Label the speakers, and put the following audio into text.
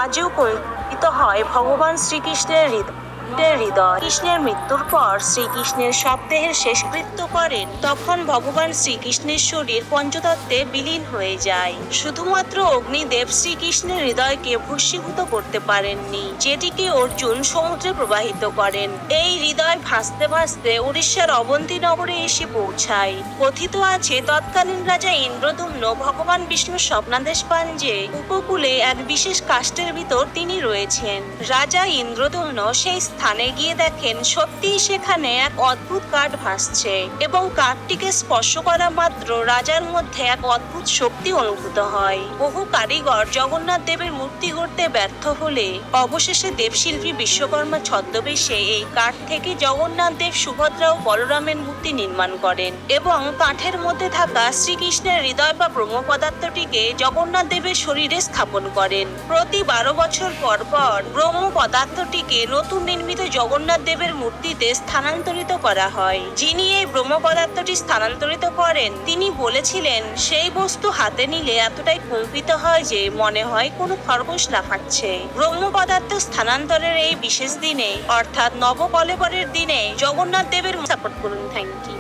Speaker 1: আজও কল্পিত হয় ভগবান শ্রীকৃষ্ণের হৃদয়। কৃষ্ণের মৃত্যুর পর শ্রীকৃষ্ণের শবদেহের শেষকৃত্য করেন, তখন ভগবান শ্রীকৃষ্ণের শরীর পঞ্চতত্ত্বে বিলীন হয়ে যায়। শুধুমাত্র অগ্নিদেব শ্রীকৃষ্ণের হৃদয়কে ভস্মীভূত করতে পারেননি, যেটিকে অর্জুন সমুদ্রে প্রবাহিত করেন। এই হৃদয় ভাসতে ভাসতে উড়িষ্যার অবন্তী নগরে এসে পৌঁছায়। কথিত আছে তৎকালীন রাজা ইন্দ্রদুম্ন ভগবান বিষ্ণুর স্বপ্নাদেশ পান যে উপকূলে এক বিশেষ কাষ্ঠের ভিতর তিনি রয়েছেন। রাজা ইন্দ্রদুম্ন সেই স্থানে গিয়ে দেখেন সত্যিই সেখানে এক অদ্ভুত কাঠ ভাসছে, এবং কাঠটিকে স্পর্শ করা মাত্র রাজার মধ্যে এক অদ্ভুত শক্তি অনুভূত হয়। বহু কারিগর জগন্নাথ দেবের মূর্তি গড়তে ব্যর্থ হলে অবশেষে দেবশিল্পী বিশ্বকর্মা ছদ্মবেশে এই কাঠ থেকে জগন্নাথ দেব, সুভদ্রা ও বলরামের মূর্তি নির্মাণ করেন এবং কাঠের মধ্যে থাকা শ্রীকৃষ্ণের হৃদয় বা ব্রহ্ম পদার্থটিকে জগন্নাথ দেবের শরীরে স্থাপন করেন। প্রতি 12 বছর পর পর ব্রহ্ম পদার্থটিকে নতুন নির্মিত জগন্নাথ দেবের মূর্তিতে স্থানান্তরিত করা হয়। যিনি এই ব্রহ্ম পদার্থটি স্থানান্তরিত করেন তিনি বলেছিলেন, সেই বস্তু হাতে নিলে এতটাই কম্পিত হয় যে মনে হয় কোনো খরগোশ লাফাচ্ছে। ব্রহ্ম পদার্থ স্থানান্তরের এই বিশেষ দিনে অর্থাৎ নবকলেবরের দিনে জগন্নাথ দেবের সাপোর্ট করুন। Thank you.